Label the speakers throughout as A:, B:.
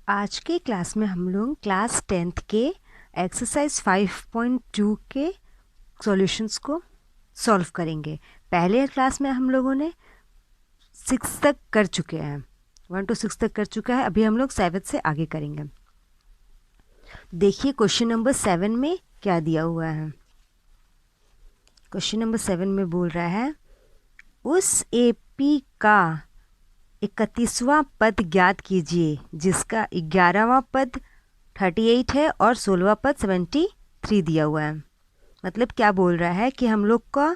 A: आज के क्लास में हम लोग क्लास 10th के एक्सरसाइज 5.2 के सॉल्यूशंस को सॉल्व करेंगे। पहले क्लास में हम लोगों ने 6 तक कर चुके हैं, 1 to 6 तक कर चुका है। अभी हम लोग 7 से आगे करेंगे। देखिए क्वेश्चन नंबर 7 में क्या दिया हुआ है। क्वेश्चन नंबर 7 में बोल रहा है उस एपी का 31वां पद ज्ञात कीजिए जिसका 11वां पद 38 है और 16वां पद 73 दिया हुआ है। मतलब क्या बोल रहा है कि हम लोग का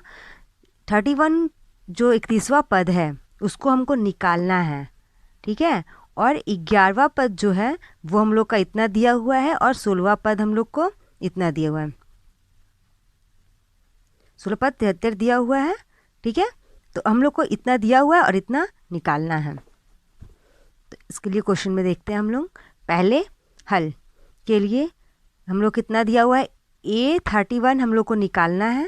A: 31 जो 31वां पद है उसको हमको निकालना है, ठीक है। और 11वां पद जो है वो हम लोग का इतना दिया हुआ है और 16वां पद हम लोग को इतना दिया हुआ है। 16 पद 73 दिया हुआ है, ठीक है। तो हम लोग को इतना दिया हुआ है और इतना निकालना है। तो इसके लिए क्वेश्चन में देखते हैं हम लोग। पहले हल के लिए हम लोग कितना दिया हुआ है, A31 हम लोग को निकालना है,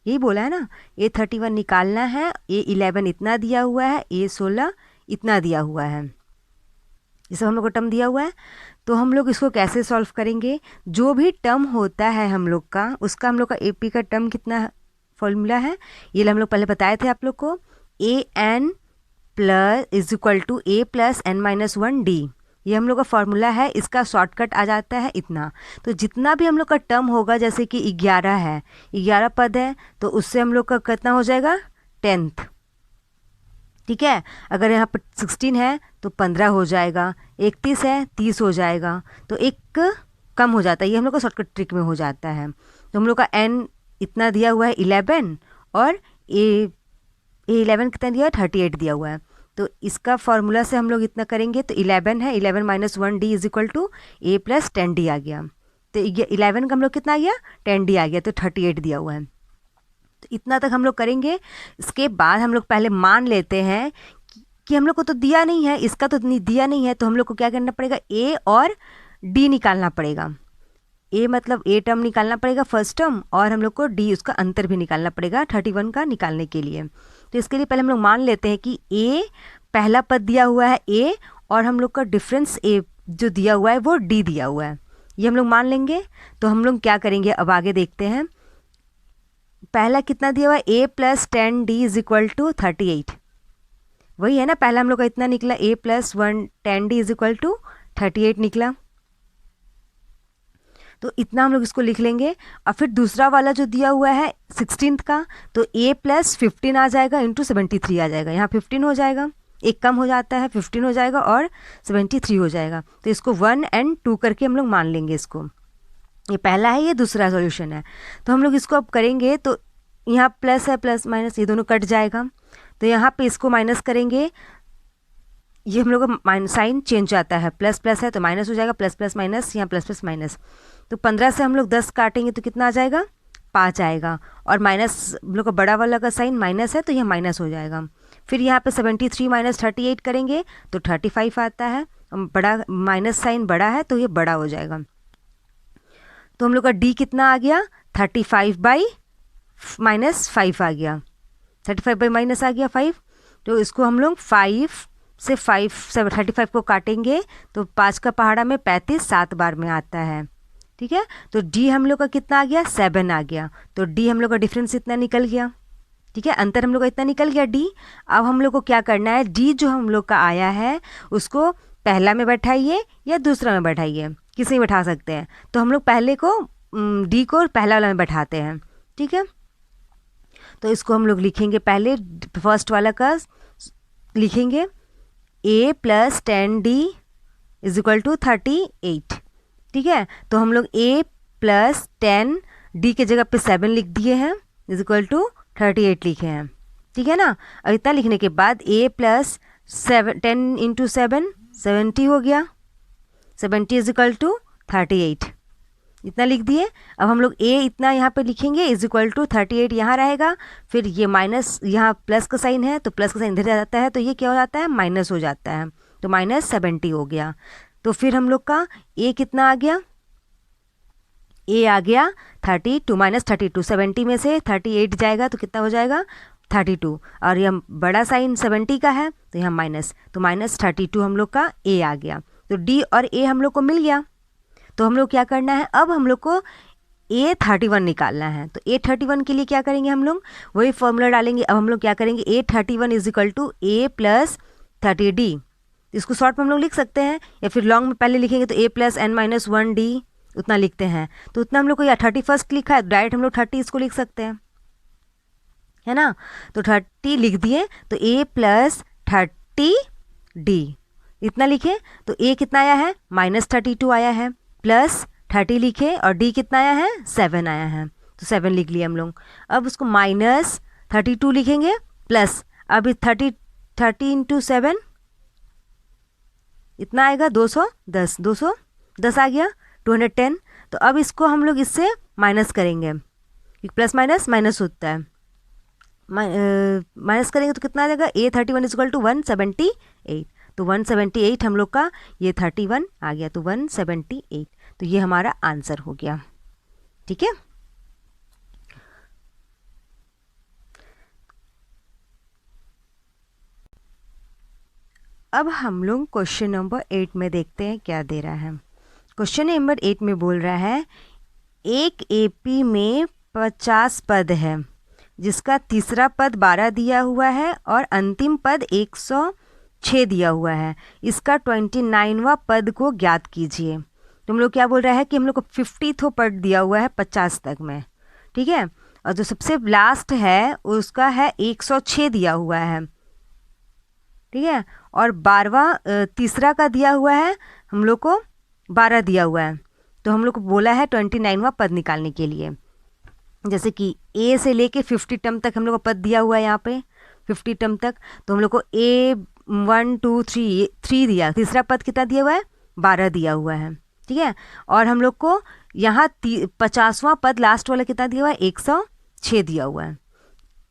A: यही बोला है ना। A31 निकालना है, A11 इतना दिया हुआ है, A16 इतना दिया हुआ है। ये सब हम लोग को टर्म दिया हुआ है। तो हम लोग इसको कैसे सॉल्व करेंगे। जो भी टर्म होता है हम लोग का, उसका हम लोग का AP का टर्म कितना फॉर्मूला है ये हम लोग पहले बताए थे आप लोग को। AN plus is equal to A plus n-1D, ये हम लोग का फॉर्मूला है। इसका शॉर्टकट आ जाता है इतना। तो जितना भी हम लोग का टर्म होगा, जैसे कि 11 है, 11 पद है, तो उससे हम लोग का कितना हो जाएगा 10th, ठीक है। अगर यहाँ पर 16 है तो 15 हो जाएगा, 31 है 30 हो जाएगा, तो एक कम हो जाता है। ये हम लोग का शॉर्टकट ट्रिक में हो जाता है। तो हम लोग का n इतना दिया हुआ है 11 और A11 कितना दिया है 38 दिया हुआ है। तो इसका फॉर्मूला से हम लोग इतना करेंगे तो 11 है, 11-1D is equal to A plus 10D आ गया। तो 11 का हम लोग कितना आ गया 10D आ गया, तो 38 दिया हुआ है। तो इतना तक हम लोग करेंगे। इसके बाद हम लोग पहले मान लेते हैं कि हम लोग को तो दिया नहीं है, इसका तो दिया नहीं है, तो हम लोग को क्या करना पड़ेगा, A और D निकालना पड़ेगा। A मतलब A टर्म निकालना पड़ेगा फर्स्ट टर्म, और हम लोग को D उसका अंतर भी निकालना पड़ेगा 31 का निकालने के लिए। तो इसके लिए पहले हम लोग मान लेते हैं कि A पहला पद दिया हुआ है A, और हम लोग का डिफरेंस A जो दिया हुआ है वो D दिया हुआ है, ये हम लोग मान लेंगे। तो हम लोग क्या करेंगे, अब आगे देखते हैं। पहला कितना दिया हुआ है A plus 10D is equal to 38, वही है ना। पहला हम लोग का इतना निकला A plus 10D is equal to 38 निकला, तो इतना हम लोग इसको लिख लेंगे। और फिर दूसरा वाला जो दिया हुआ है 16th का, तो A प्लस 15 आ जाएगा इंटू 73 आ जाएगा। यहाँ 15 हो जाएगा, एक कम हो जाता है, 15 हो जाएगा और 73 हो जाएगा। तो इसको 1 और 2 करके हम लोग मान लेंगे इसको। ये पहला है, ये दूसरा सॉल्यूशन है। तो हम लोग इसको अब करेंगे तो यहाँ प्लस है, प्लस माइनस ये दोनों कट जाएगा। तो यहाँ पे इसको माइनस करेंगे, ये हम लोग का साइन चेंज आता है, प्लस प्लस है तो माइनस हो जाएगा, प्लस प्लस माइनस, यहाँ प्लस प्लस माइनस। तो 15 से हम लोग 10 काटेंगे तो कितना आ जाएगा 5 आएगा, और माइनस हम लोग का बड़ा वाला का साइन माइनस है तो यह माइनस हो जाएगा। फिर यहाँ पे 73 माइनस 38 करेंगे तो 35 आता है, बड़ा माइनस साइन बड़ा है तो ये बड़ा हो जाएगा। तो हम लोग का D कितना आ गया 35 बाई माइनस 5 आ गया, 35 बाई माइनस आ गया 5। तो इसको हम लोग 5 से 35 को काटेंगे तो 5 का पहाड़ा में 35 7 बार में आता है, ठीक है। तो D हम लोग का कितना आ गया 7 आ गया। तो D हम लोग का डिफरेंस इतना निकल गया, ठीक है, अंतर हम लोग का इतना निकल गया D। अब हम लोग को क्या करना है, D जो हम लोग का आया है उसको पहला में बैठाइए या दूसरा में बैठाइए, किसी में बैठा सकते हैं। तो हम लोग पहले को D को पहला वाला में बैठाते हैं, ठीक है। तो इसको हम लोग लिखेंगे, पहले फर्स्ट वाला का लिखेंगे A plus 10D is equal to 38, ठीक है। तो हम लोग A प्लस 10D के जगह पे 7 लिख दिए हैं, इज इक्वल टू 38 लिखे हैं, ठीक है ना। अब इतना लिखने के बाद A प्लस 10 इंटू 7 70 हो गया, 70 इज इक्वल टू 38, इतना लिख दिए। अब हम लोग A इतना यहाँ पे लिखेंगे इज इक्वल टू 38 यहाँ रहेगा, फिर ये माइनस यहाँ प्लस का साइन है तो प्लस का साइन इधर जाता है तो ये क्या हो जाता है माइनस हो जाता है, तो माइनस 70 हो गया। तो फिर हम लोग का A कितना आ गया, A आ गया 32 माइनस 32, 70 में से 38 जाएगा तो कितना हो जाएगा 32, और यह बड़ा साइन 70 का है तो यहाँ माइनस, तो माइनस 32 हम लोग का A आ गया। तो डी और ए हम लोग को मिल गया। तो हम लोग क्या करना है, अब हम लोग को A31 निकालना है। तो A31 के लिए क्या करेंगे, हम लोग वही फॉर्मूला डालेंगे। अब हम लोग क्या करेंगे, A31 is equal to A plus 30D। इसको शॉर्ट में हम लोग लिख सकते हैं, या फिर लॉन्ग में पहले लिखेंगे तो A प्लस n-1D उतना लिखते हैं। तो उतना हम लोग को या 31 लिखा है, डायरेक्ट हम लोग 30 इसको लिख सकते हैं, है ना। तो 30 लिख दिए, तो A प्लस 30D इतना लिखे। तो A कितना आया है, -32 आया है, प्लस 30 लिखे, और D कितना आया है, 7 आया है। तो 7 लिख लिए हम लोग। अब उसको -32 लिखेंगे, प्लस अब 30 इंटू 7 इतना आएगा 210, 210 आ गया, 210। तो अब इसको हम लोग इससे माइनस करेंगे, प्लस माइनस माइनस होता है, माइनस करेंगे तो कितना आ जाएगा, A31 इज इक्वल टू 178। तो 178 हम लोग का ये 31 आ गया, तो 178। तो ये हमारा आंसर हो गया, ठीक है। अब हम लोग क्वेश्चन नंबर 8 में देखते हैं क्या दे रहा है। क्वेश्चन नंबर 8 में बोल रहा है, एक AP में 50 पद है, जिसका तीसरा पद 12 दिया हुआ है और अंतिम पद 106 दिया हुआ है। इसका 29वां पद को ज्ञात कीजिए। तो हम लोग क्या बोल रहा है कि हम लोग को 50 पद दिया हुआ है 50 तक में, ठीक है। और जो सबसे लास्ट है उसका है 106 दिया हुआ है, ठीक है। और 12वां तीसरा का दिया हुआ है हम लोग को 12 दिया हुआ है। तो हम लोग को बोला है 29वां पद निकालने के लिए। जैसे कि A से लेके 50 टर्म तक हम लोग को पद दिया हुआ है यहाँ पे 50 टर्म तक। तो हम लोग को A1 2 3 दिया, तीसरा पद कितना दिया हुआ है, 12 दिया हुआ है, ठीक है। और हम लोग को यहाँ 50वां पद लास्ट वाला कितना दिया हुआ है, 106 दिया हुआ है,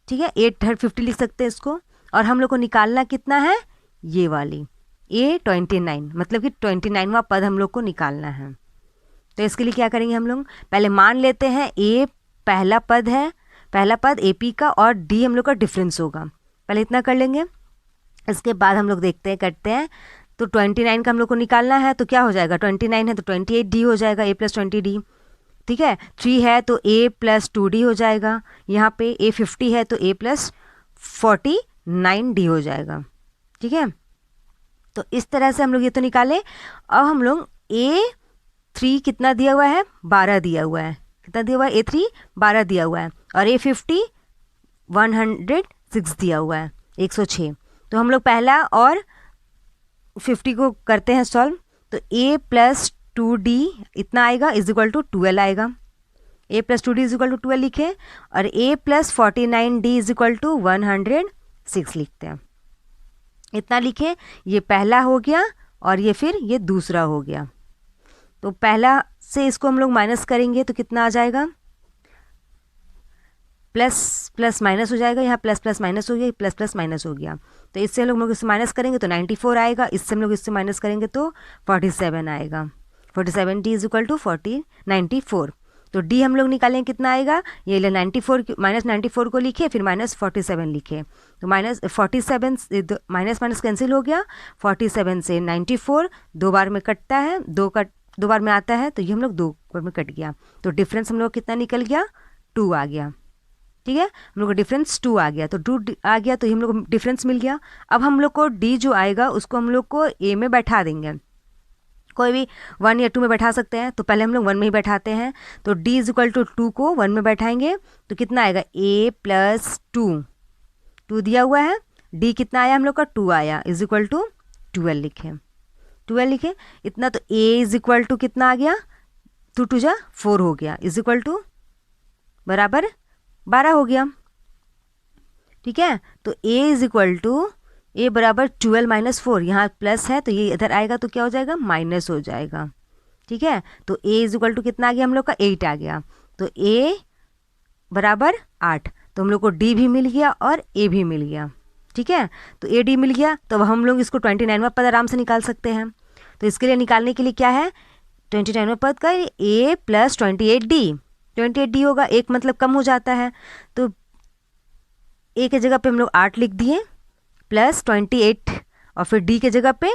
A: ठीक है। 850 लिख सकते हैं इसको। और हम लोग को निकालना कितना है, ये वाली A29, मतलब कि 29वां पद हम लोग को निकालना है। तो इसके लिए क्या करेंगे, हम लोग पहले मान लेते हैं A पहला पद है, पहला पद AP का, और D हम लोग का डिफरेंस होगा। पहले इतना कर लेंगे, इसके बाद हम लोग देखते हैं करते हैं। तो 29 का हम लोग को निकालना है, तो क्या हो जाएगा, 29 है तो 28D हो जाएगा, A प्लस 20D, ठीक है। 3 है तो A प्लस 2D हो जाएगा। यहाँ पे A50 है तो A प्लस 49D हो जाएगा, ठीक है। तो इस तरह से हम लोग ये तो निकाले। अब हम लोग A3 कितना दिया हुआ है, 12 दिया हुआ है, कितना दिया हुआ है, A3 12 दिया हुआ है, और A50 106 दिया हुआ है, 106। तो हम लोग पहला और 50 को करते हैं सॉल्व। तो A प्लस 2D इतना आएगा इज इक्वल टू 12 आएगा। A plus 2D is equal to 12 लिखे, और A plus 49D is equal to 106 लिखते हैं। इतना लिखे, ये पहला हो गया और ये फिर ये दूसरा हो गया। तो पहला से इसको हम लोग माइनस करेंगे तो कितना आ जाएगा, प्लस प्लस माइनस हो जाएगा, यहाँ प्लस प्लस माइनस हो गया, प्लस प्लस माइनस हो गया। तो इससे हम लोग इससे माइनस करेंगे तो 94 आएगा, इससे हम लोग इससे माइनस करेंगे तो 47 आएगा। 47D is equal to 94। तो D हम लोग निकालेंगे कितना आएगा, ये ले 94 -94 को लिखे, फिर -47 लिखे। तो -47 माइनस माइनस कैंसिल हो गया, 47 से 94 दो बार में कटता है, दो बार में आता है, तो ये हम लोग दो बार में कट गया। तो डिफरेंस हम लोग कितना निकल गया, 2 आ गया, ठीक है। हम लोग को डिफरेंस 2 आ गया, तो 2 आ गया तो हम लोग को डिफरेंस मिल गया। अब हम लोग को D जो आएगा उसको हम लोग को A में बैठा देंगे, कोई भी 1 या 2 में बैठा सकते हैं। तो पहले हम लोग 1 में ही बैठाते हैं। तो D इज इक्वल टू 2 को 1 में बैठाएंगे तो कितना आएगा, A प्लस 2 दिया हुआ है, D कितना आया हम लोग का, 2 आया, इज इक्वल टू 12 लिखे इतना। तो A इज इक्वल टू कितना आ गया, 2 2 जा 4 हो गया, इज इक्वल टू बराबर 12 हो गया, ठीक है। तो A is equal to A बराबर 12 माइनस 4, यहाँ प्लस है तो ये इधर आएगा तो क्या हो जाएगा, माइनस हो जाएगा, ठीक है। तो A इज इक्वल टू कितना आ गया हम लोग का, 8 आ गया। तो A बराबर 8, तो हम लोग को D भी मिल गया और A भी मिल गया, ठीक है। तो A D मिल गया, तो अब हम लोग इसको 29वां पद आराम से निकाल सकते हैं। तो इसके लिए निकालने के लिए क्या है, 29वां पद का A प्लस 28D होगा, एक मतलब कम हो जाता है। तो A के जगह पे हम लोग 8 लिख दिए प्लस 28, और फिर D के जगह पे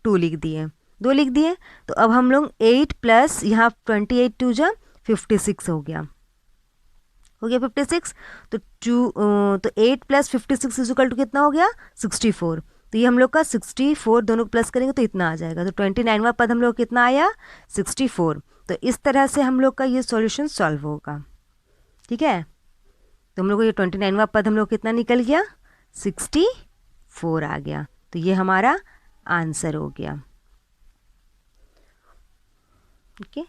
A: 2 लिख दिए। 2 लिख दिए। तो अब हम लोग 8 प्लस यहाँ 28 टू जा 56 हो गया 56। तो 8 प्लस 56 इज इक्वल टू कितना हो गया 64। तो ये हम लोग का 64 दोनों को प्लस करेंगे तो इतना आ जाएगा। तो 29वां पद हम लोग कितना आया 64। तो इस तरह से हम लोग का ये सॉल्यूशन सॉल्व होगा। ठीक है, तो हम लोग को ये 29वां पद हम लोग कितना निकल गया 64 आ गया। तो ये हमारा आंसर हो गया। ओके।